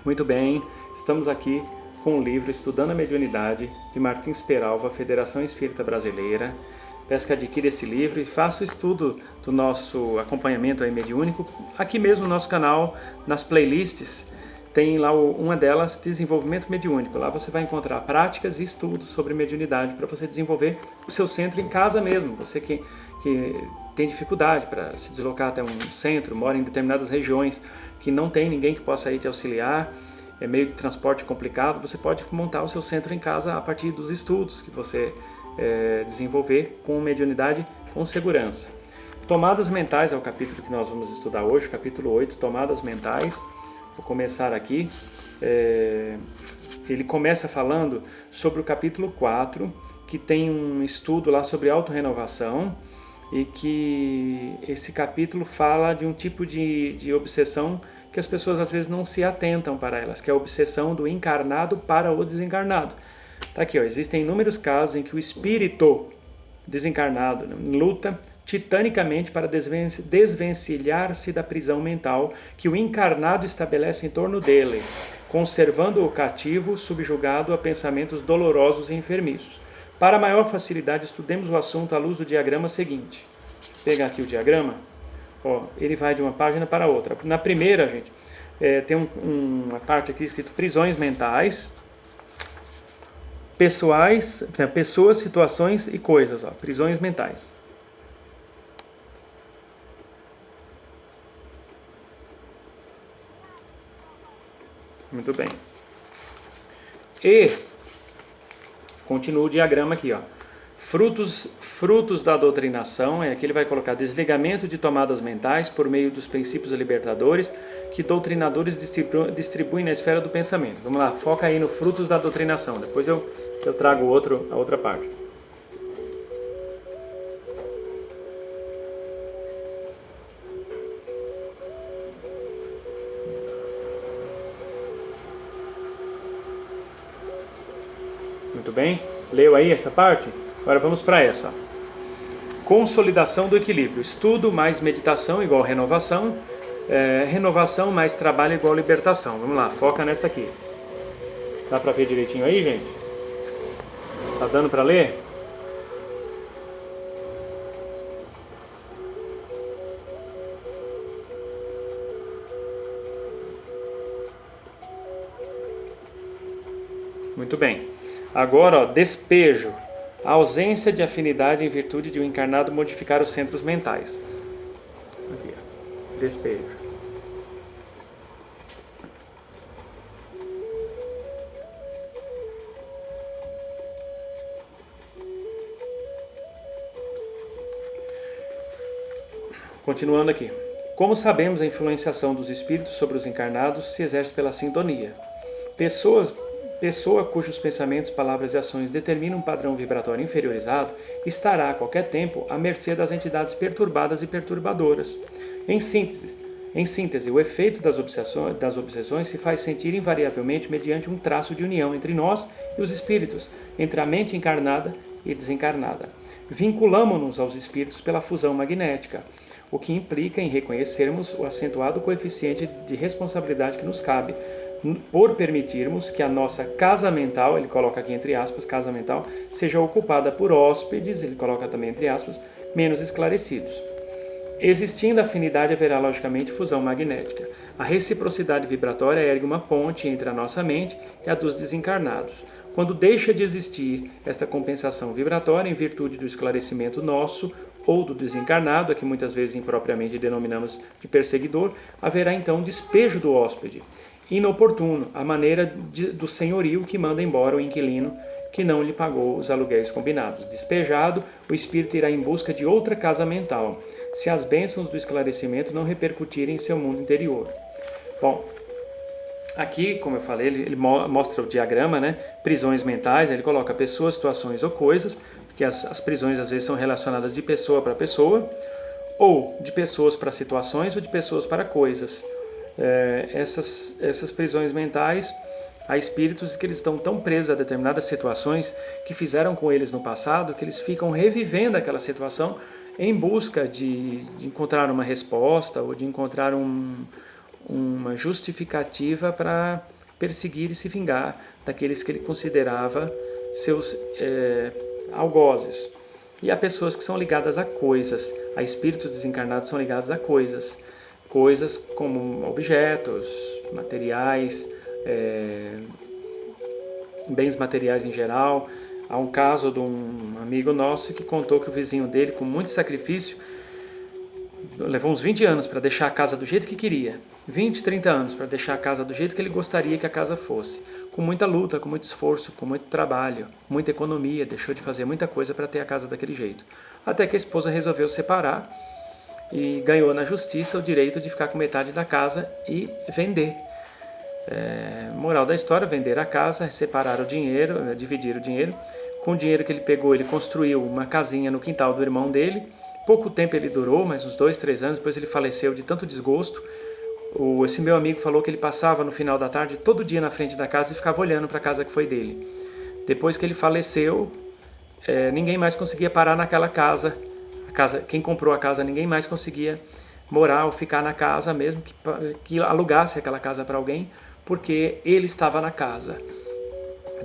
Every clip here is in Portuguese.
Muito bem, estamos aqui com o livro Estudando a Mediunidade, de Martins Peralva, Federação Espírita Brasileira. Peço que adquira esse livro e faça o estudo do nosso acompanhamento aí mediúnico, aqui mesmo no nosso canal, nas playlists. Tem lá uma delas, Desenvolvimento Mediúnico. Lá você vai encontrar práticas e estudos sobre mediunidade para você desenvolver o seu centro em casa mesmo. Você que tem dificuldade para se deslocar até um centro, mora em determinadas regiões que não tem ninguém que possa ir te auxiliar, é meio de transporte complicado, você pode montar o seu centro em casa a partir dos estudos que você desenvolver com mediunidade com segurança. Tomadas mentais é o capítulo que nós vamos estudar hoje, capítulo 8, Tomadas Mentais. Vou começar aqui. Ele começa falando sobre o capítulo 4, que tem um estudo lá sobre autorrenovação, e que esse capítulo fala de um tipo de obsessão que as pessoas às vezes não se atentam para elas, que é a obsessão do encarnado para o desencarnado. Tá aqui, ó, existem inúmeros casos em que o espírito desencarnado luta titanicamente para desvencilhar-se da prisão mental que o encarnado estabelece em torno dele, conservando-o cativo, subjugado a pensamentos dolorosos e enfermiços. Para maior facilidade, estudemos o assunto à luz do diagrama seguinte. Vou pegar aqui o diagrama. Ó, ele vai de uma página para outra. Na primeira, gente, tem uma parte aqui escrito prisões mentais, pessoas, situações e coisas. Ó, prisões mentais. Muito bem. E continua o diagrama aqui, ó. Frutos da doutrinação, aqui ele vai colocar desligamento de tomadas mentais por meio dos princípios libertadores que doutrinadores distribuem na esfera do pensamento. Vamos lá, foca aí no frutos da doutrinação, depois eu trago a outra parte. Muito bem, leu aí essa parte? Agora vamos para essa. Consolidação do equilíbrio. Estudo mais meditação igual renovação. Renovação mais trabalho igual libertação. Vamos lá, foca nessa aqui. Dá para ver direitinho aí, gente? Tá dando para ler? Muito bem. Agora, ó, despejo. A ausência de afinidade em virtude de um encarnado modificar os centros mentais. Aqui, ó. Despejo. Continuando aqui. Como sabemos, a influenciação dos espíritos sobre os encarnados se exerce pela sintonia. Pessoa cujos pensamentos, palavras e ações determinam um padrão vibratório inferiorizado estará a qualquer tempo à mercê das entidades perturbadas e perturbadoras. Em síntese, o efeito das obsessões se faz sentir invariavelmente mediante um traço de união entre nós e os espíritos, entre a mente encarnada e desencarnada. Vinculamo-nos aos espíritos pela fusão magnética, o que implica em reconhecermos o acentuado coeficiente de responsabilidade que nos cabe, por permitirmos que a nossa casa mental, ele coloca aqui entre aspas, casa mental, seja ocupada por hóspedes, ele coloca também entre aspas, menos esclarecidos. Existindo afinidade, haverá logicamente fusão magnética. A reciprocidade vibratória ergue uma ponte entre a nossa mente e a dos desencarnados. Quando deixa de existir esta compensação vibratória em virtude do esclarecimento nosso ou do desencarnado, a que muitas vezes impropriamente denominamos de perseguidor, haverá então despejo do hóspede. Inoportuno, a maneira do senhorio que manda embora o inquilino que não lhe pagou os aluguéis combinados. Despejado, o espírito irá em busca de outra casa mental, se as bênçãos do esclarecimento não repercutirem em seu mundo interior. Bom, aqui, como eu falei, ele mostra o diagrama, né? Prisões mentais, ele coloca pessoas, situações ou coisas, porque as prisões às vezes são relacionadas de pessoa para pessoa, ou de pessoas para situações, ou de pessoas para coisas. Essas prisões mentais, há espíritos que eles estão tão presos a determinadas situações que fizeram com eles no passado, que eles ficam revivendo aquela situação em busca de encontrar uma resposta ou de encontrar uma justificativa para perseguir e se vingar daqueles que ele considerava seus algozes. E há pessoas que são ligadas a coisas, a espíritos desencarnados são ligados a coisas. Coisas como objetos, materiais, bens materiais em geral. Há um caso de um amigo nosso que contou que o vizinho dele, com muito sacrifício, levou uns 20 anos para deixar a casa do jeito que queria. 20, 30 anos para deixar a casa do jeito que ele gostaria que a casa fosse. Com muita luta, com muito esforço, com muito trabalho, muita economia, deixou de fazer muita coisa para ter a casa daquele jeito. Até que a esposa resolveu separar e ganhou na justiça o direito de ficar com metade da casa e vender. Moral da história, vender a casa, separar o dinheiro, dividir o dinheiro. Com o dinheiro que ele pegou, ele construiu uma casinha no quintal do irmão dele. Pouco tempo ele durou, mais uns 2, 3 anos, depois ele faleceu de tanto desgosto. Esse meu amigo falou que ele passava no final da tarde todo dia na frente da casa e ficava olhando para a casa que foi dele. Depois que ele faleceu, ninguém mais conseguia parar naquela casa. Quem comprou a casa, ninguém mais conseguia morar ou ficar na casa, mesmo que alugasse aquela casa para alguém, porque ele estava na casa.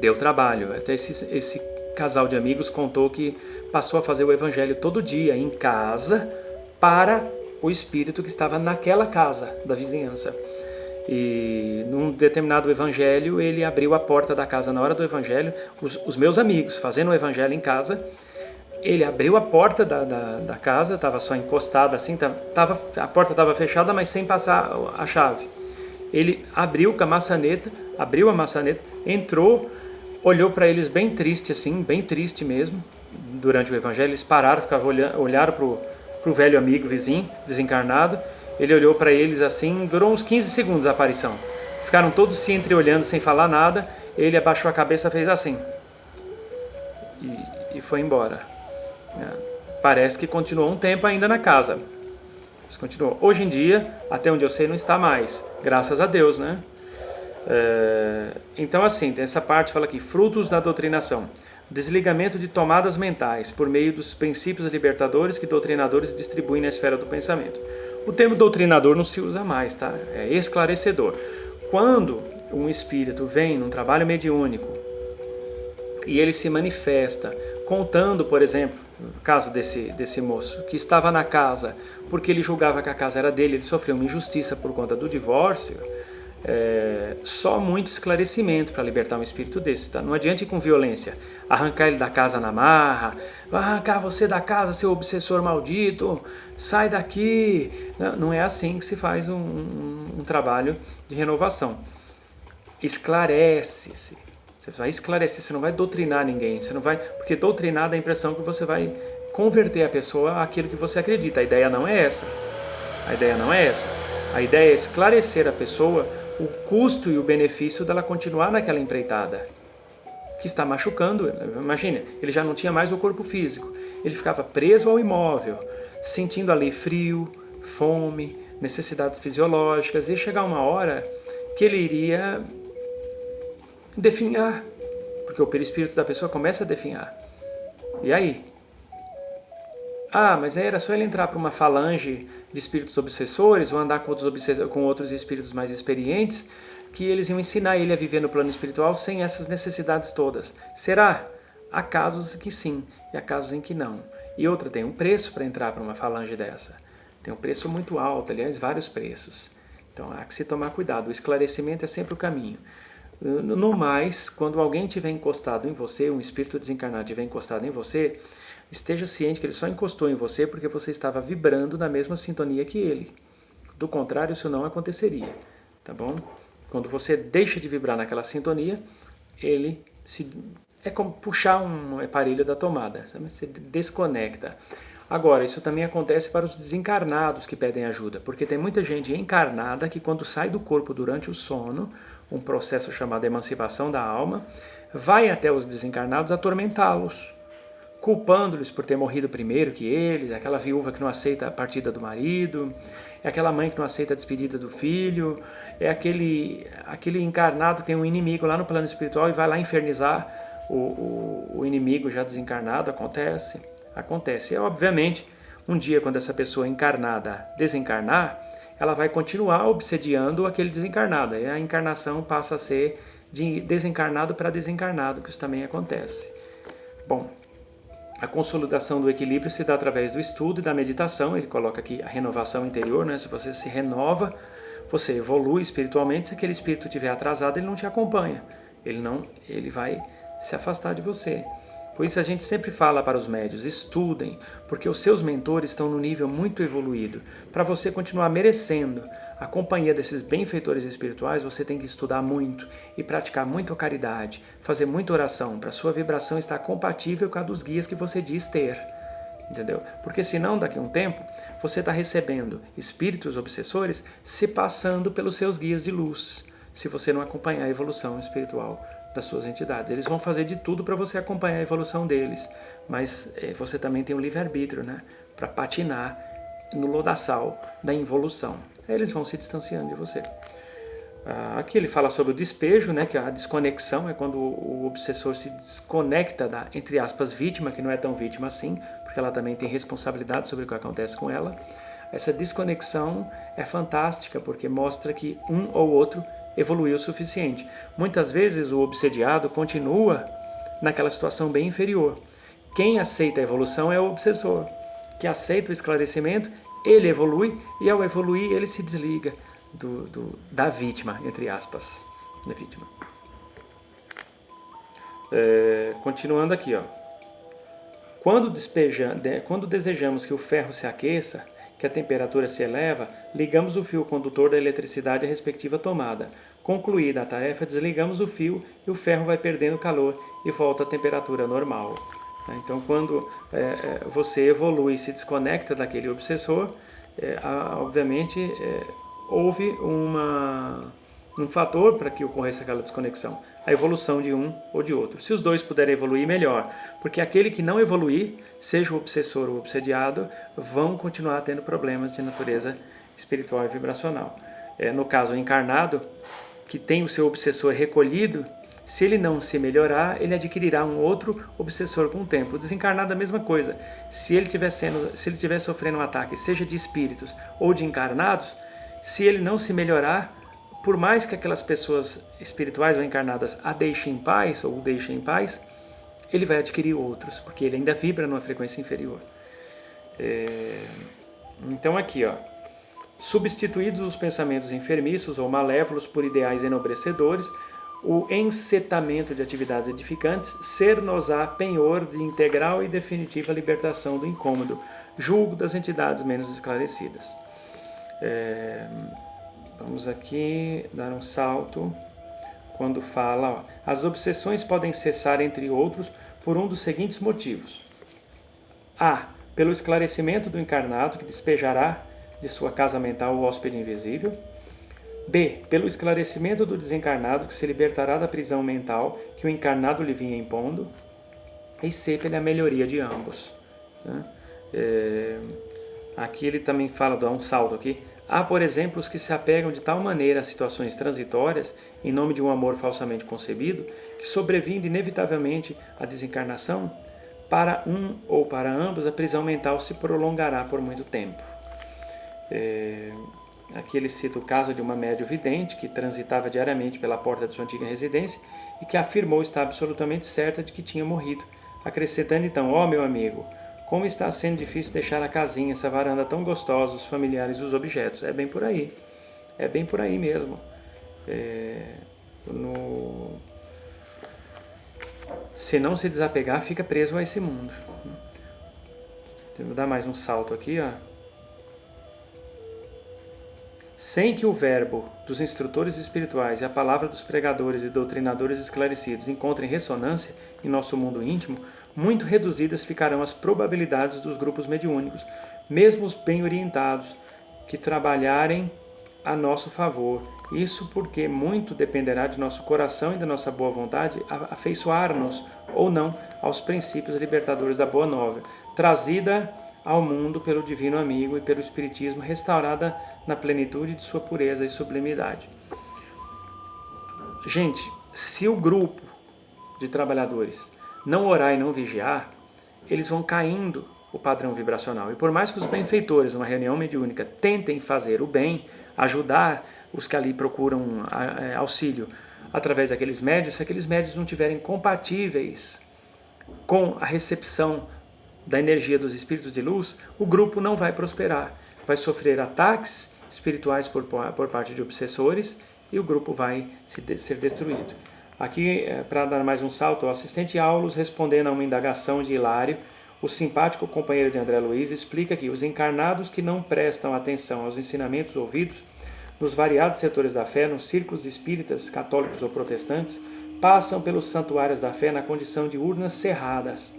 Deu trabalho. Até esse casal de amigos contou que passou a fazer o evangelho todo dia em casa para o espírito que estava naquela casa da vizinhança. E num determinado evangelho ele abriu a porta da casa na hora do evangelho, os meus amigos fazendo o evangelho em casa, ele abriu a porta da casa, estava só encostada assim, a porta estava fechada, mas sem passar a chave. Ele abriu a maçaneta, entrou, olhou para eles bem triste assim, bem triste mesmo. Durante o evangelho eles pararam, olharam para o velho amigo vizinho, desencarnado. Ele olhou para eles assim, durou uns 15 segundos a aparição. Ficaram todos se entreolhando sem falar nada. Ele abaixou a cabeça, fez assim e foi embora. Parece que continuou um tempo ainda na casa. Mas continuou. Hoje em dia, até onde eu sei, não está mais. Graças a Deus, né? Então assim, tem essa parte, fala aqui, frutos da doutrinação. Desligamento de tomadas mentais por meio dos princípios libertadores que doutrinadores distribuem na esfera do pensamento. O termo doutrinador não se usa mais, tá? É esclarecedor. Quando um espírito vem num trabalho mediúnico e ele se manifesta contando, por exemplo, no caso desse moço, que estava na casa porque ele julgava que a casa era dele, ele sofreu uma injustiça por conta do divórcio, só muito esclarecimento para libertar um espírito desse, tá? Não adianta ir com violência, arrancar ele da casa na marra, vai arrancar você da casa, seu obsessor maldito, sai daqui. Não é assim que se faz um trabalho de renovação. Esclarece-se. Você vai esclarecer, você não vai doutrinar ninguém, você não vai, porque doutrinar dá a impressão que você vai converter a pessoa àquilo que você acredita. A ideia não é essa. A ideia é esclarecer a pessoa o custo e o benefício dela continuar naquela empreitada que está machucando. Imagina, ele já não tinha mais o corpo físico, ele ficava preso ao imóvel, sentindo ali frio, fome, necessidades fisiológicas, e ia chegar uma hora que ele iria definhar, porque o perispírito da pessoa começa a definhar. E aí? Mas aí era só ele entrar para uma falange de espíritos obsessores ou andar com outros espíritos mais experientes, que eles iam ensinar ele a viver no plano espiritual sem essas necessidades todas. Será? Há casos que sim, e há casos em que não. E outra, tem um preço para entrar para uma falange dessa. Tem um preço muito alto, aliás, vários preços. Então há que se tomar cuidado. O esclarecimento é sempre o caminho. No mais, quando alguém tiver encostado em você, um espírito desencarnado tiver encostado em você, esteja ciente que ele só encostou em você porque você estava vibrando na mesma sintonia que ele. Do contrário, isso não aconteceria. Tá bom? Quando você deixa de vibrar naquela sintonia, é como puxar um aparelho da tomada. Sabe? Você desconecta. Agora, isso também acontece para os desencarnados que pedem ajuda, porque tem muita gente encarnada que quando sai do corpo durante o sono, um processo chamado emancipação da alma, vai até os desencarnados atormentá-los, culpando-lhes por ter morrido primeiro que eles, aquela viúva que não aceita a partida do marido, é aquela mãe que não aceita a despedida do filho, é aquele encarnado que tem um inimigo lá no plano espiritual e vai lá infernizar o inimigo já desencarnado. Acontece. Obviamente, um dia quando essa pessoa encarnada desencarnar, ela vai continuar obsediando aquele desencarnado. Aí a encarnação passa a ser de desencarnado para desencarnado, que isso também acontece. Bom, a consolidação do equilíbrio se dá através do estudo e da meditação. Ele coloca aqui a renovação interior, né? Se você se renova, você evolui espiritualmente. Se aquele espírito estiver atrasado, ele não te acompanha. Ele vai se afastar de você. Por isso a gente sempre fala para os médios, estudem, porque os seus mentores estão no nível muito evoluído. Para você continuar merecendo a companhia desses benfeitores espirituais, você tem que estudar muito e praticar muito a caridade, fazer muita oração, para a sua vibração estar compatível com a dos guias que você diz ter. Entendeu? Porque senão, daqui a um tempo, você está recebendo espíritos obsessores se passando pelos seus guias de luz, se você não acompanhar a evolução espiritual das suas entidades. Eles vão fazer de tudo para você acompanhar a evolução deles, mas você também tem um livre-arbítrio, né? Para patinar no lodaçal da involução. Aí eles vão se distanciando de você. Aqui ele fala sobre o despejo, né? Que a desconexão é quando o obsessor se desconecta da, entre aspas, vítima, que não é tão vítima assim, porque ela também tem responsabilidade sobre o que acontece com ela. Essa desconexão é fantástica, porque mostra que um ou outro evoluiu o suficiente. Muitas vezes o obsediado continua naquela situação bem inferior. Quem aceita a evolução é o obsessor, que aceita o esclarecimento, ele evolui e ao evoluir ele se desliga da vítima, entre aspas, da vítima. Continuando aqui, ó. Quando desejamos que o ferro se aqueça, que a temperatura se eleva, ligamos o fio condutor da eletricidade à respectiva tomada. Concluída a tarefa, desligamos o fio e o ferro vai perdendo calor e volta à temperatura normal. Então, quando você evolui e se desconecta daquele obsessor, obviamente houve um fator para que ocorresse aquela desconexão, a evolução de um ou de outro. Se os dois puderem evoluir, melhor, porque aquele que não evoluir, seja o obsessor ou o obsediado, vão continuar tendo problemas de natureza espiritual e vibracional. No caso, o encarnado, que tem o seu obsessor recolhido, se ele não se melhorar, ele adquirirá um outro obsessor com o tempo. O desencarnado é a mesma coisa. Se ele estiver sofrendo um ataque, seja de espíritos ou de encarnados, se ele não se melhorar, por mais que aquelas pessoas espirituais ou encarnadas a deixem em paz ou o deixem em paz, ele vai adquirir outros, porque ele ainda vibra numa frequência inferior. Então aqui, ó, substituídos os pensamentos enfermiços ou malévolos por ideais enobrecedores, o encetamento de atividades edificantes ser-nos-á penhor de integral e definitiva libertação do incômodo, julgo das entidades menos esclarecidas. Vamos aqui dar um salto quando fala, ó, as obsessões podem cessar, entre outros, por um dos seguintes motivos. A. Pelo esclarecimento do encarnado que despejará de sua casa mental o hóspede invisível. B. Pelo esclarecimento do desencarnado que se libertará da prisão mental que o encarnado lhe vinha impondo. E C. Pela melhoria de ambos. Aqui ele também fala, dá um salto aqui. Há, por exemplo, os que se apegam de tal maneira a situações transitórias, em nome de um amor falsamente concebido, que sobrevindo inevitavelmente à desencarnação, para um ou para ambos a prisão mental se prolongará por muito tempo. Aqui ele cita o caso de uma médium vidente que transitava diariamente pela porta de sua antiga residência e que afirmou estar absolutamente certa de que tinha morrido, acrescentando então, ó meu amigo, como está sendo difícil deixar a casinha, essa varanda tão gostosa, os familiares e os objetos. É bem por aí. É bem por aí mesmo. Se não se desapegar, fica preso a esse mundo. Vou dar mais um salto aqui, ó. Sem que o verbo dos instrutores espirituais e a palavra dos pregadores e doutrinadores esclarecidos encontrem ressonância em nosso mundo íntimo, muito reduzidas ficarão as probabilidades dos grupos mediúnicos, mesmo os bem orientados, que trabalharem a nosso favor. Isso porque muito dependerá de nosso coração e da nossa boa vontade afeiçoar-nos ou não aos princípios libertadores da Boa Nova, trazida ao mundo pelo Divino Amigo e pelo Espiritismo, restaurada na plenitude de sua pureza e sublimidade. Gente, se o grupo de trabalhadores não orar e não vigiar, eles vão caindo o padrão vibracional. E por mais que os benfeitores, numa reunião mediúnica, tentem fazer o bem, ajudar os que ali procuram auxílio através daqueles médios, se aqueles médios não estiverem compatíveis com a recepção da energia dos espíritos de luz, o grupo não vai prosperar. Vai sofrer ataques espirituais por parte de obsessores e o grupo vai ser destruído. Aqui, para dar mais um salto, o assistente Aulus, respondendo a uma indagação de Hilário, o simpático companheiro de André Luiz, explica que os encarnados que não prestam atenção aos ensinamentos ouvidos nos variados setores da fé, nos círculos espíritas, católicos ou protestantes, passam pelos santuários da fé na condição de urnas cerradas,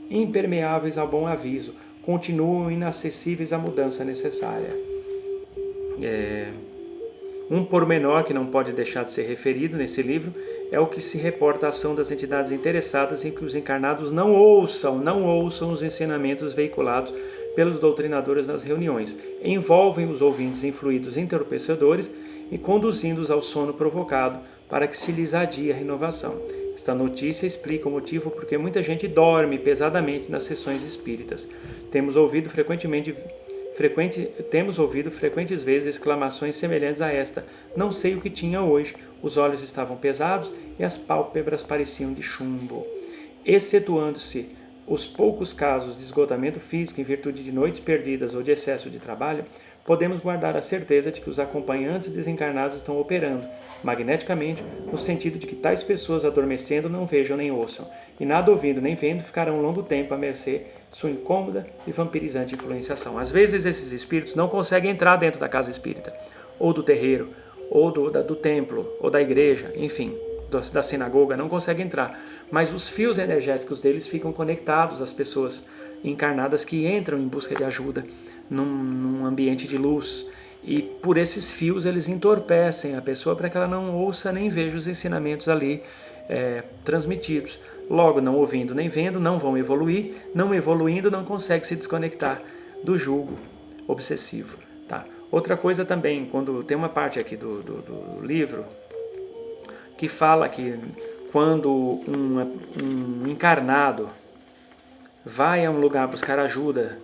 impermeáveis ao bom aviso, continuam inacessíveis à mudança necessária. Um pormenor que não pode deixar de ser referido nesse livro é o que se reporta à ação das entidades interessadas em que os encarnados não ouçam os ensinamentos veiculados pelos doutrinadores nas reuniões, envolvem os ouvintes em fluidos entorpecedores e conduzindo-os ao sono provocado para que se lhes adie a renovação. Esta notícia explica o motivo por que muita gente dorme pesadamente nas sessões espíritas. Temos ouvido frequentes vezes exclamações semelhantes a esta: não sei o que tinha hoje, os olhos estavam pesados e as pálpebras pareciam de chumbo. Excetuando-se os poucos casos de esgotamento físico em virtude de noites perdidas ou de excesso de trabalho, podemos guardar a certeza de que os acompanhantes desencarnados estão operando, magneticamente, no sentido de que tais pessoas adormecendo não vejam nem ouçam, e nada ouvindo nem vendo ficarão um longo tempo à mercê de sua incômoda e vampirizante influenciação. Às vezes esses espíritos não conseguem entrar dentro da casa espírita, ou do terreiro, ou do templo, ou da igreja, enfim, da sinagoga, não conseguem entrar, mas os fios energéticos deles ficam conectados às pessoas encarnadas que entram em busca de ajuda num ambiente de luz, e por esses fios eles entorpecem a pessoa para que ela não ouça nem veja os ensinamentos ali transmitidos. Logo, não ouvindo nem vendo, não vão evoluir, não evoluindo, não consegue se desconectar do jugo obsessivo. Tá? Outra coisa também, quando tem uma parte aqui do livro que fala que quando um encarnado vai a um lugar buscar ajuda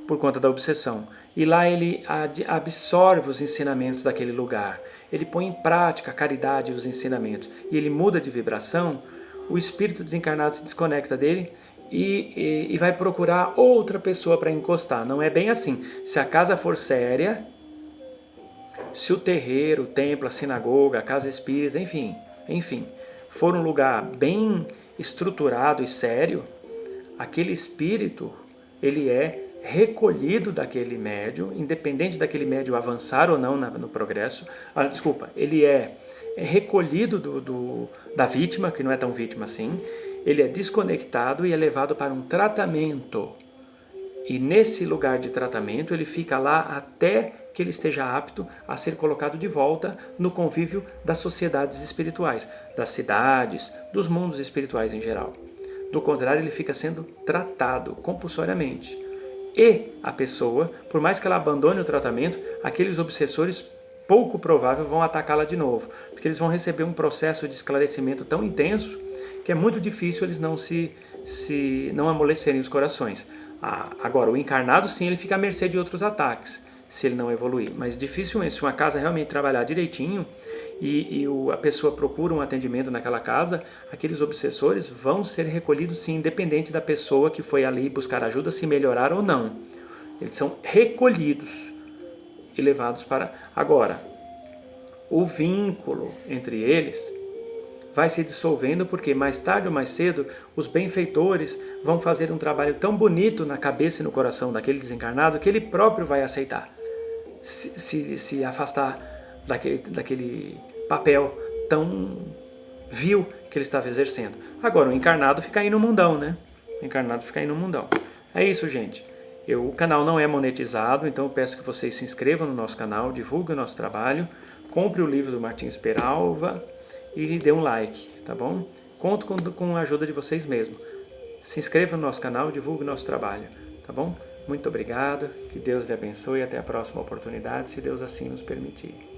por conta da obsessão, e lá ele absorve os ensinamentos daquele lugar, ele põe em prática a caridade e os ensinamentos, e ele muda de vibração, o espírito desencarnado se desconecta dele e vai procurar outra pessoa para encostar. Não é bem assim. Se a casa for séria, se o terreiro, o templo, a sinagoga, a casa espírita, enfim, for um lugar bem estruturado e sério, aquele espírito, ele é recolhido daquele médium, independente daquele médium avançar ou não no progresso. Ele é recolhido da vítima, que não é tão vítima assim, ele é desconectado e é levado para um tratamento. E nesse lugar de tratamento ele fica lá até que ele esteja apto a ser colocado de volta no convívio das sociedades espirituais, das cidades, dos mundos espirituais em geral. Do contrário, ele fica sendo tratado compulsoriamente. E a pessoa, por mais que ela abandone o tratamento, aqueles obsessores, pouco provável, vão atacá-la de novo, porque eles vão receber um processo de esclarecimento tão intenso que é muito difícil eles não amolecerem os corações. Agora, o encarnado, sim, ele fica à mercê de outros ataques, se ele não evoluir. Mas dificilmente, se uma casa realmente trabalhar direitinho e a pessoa procura um atendimento naquela casa, aqueles obsessores vão ser recolhidos, sim, independente da pessoa que foi ali buscar ajuda, se melhorar ou não. Eles são recolhidos e levados para... Agora, o vínculo entre eles vai se dissolvendo, porque mais tarde ou mais cedo os benfeitores vão fazer um trabalho tão bonito na cabeça e no coração daquele desencarnado que ele próprio vai aceitar se afastar daquele papel tão vil que ele estava exercendo. Agora, o encarnado fica aí no mundão, né? O encarnado fica aí no mundão. É isso, gente. O canal não é monetizado, então eu peço que vocês se inscrevam no nosso canal, divulguem o nosso trabalho, compre o livro do Martins Peralva e dê um like, tá bom? Conto com a ajuda de vocês mesmos. Se inscreva no nosso canal e divulgue o nosso trabalho, tá bom? Muito obrigado, que Deus lhe abençoe e até a próxima oportunidade, se Deus assim nos permitir.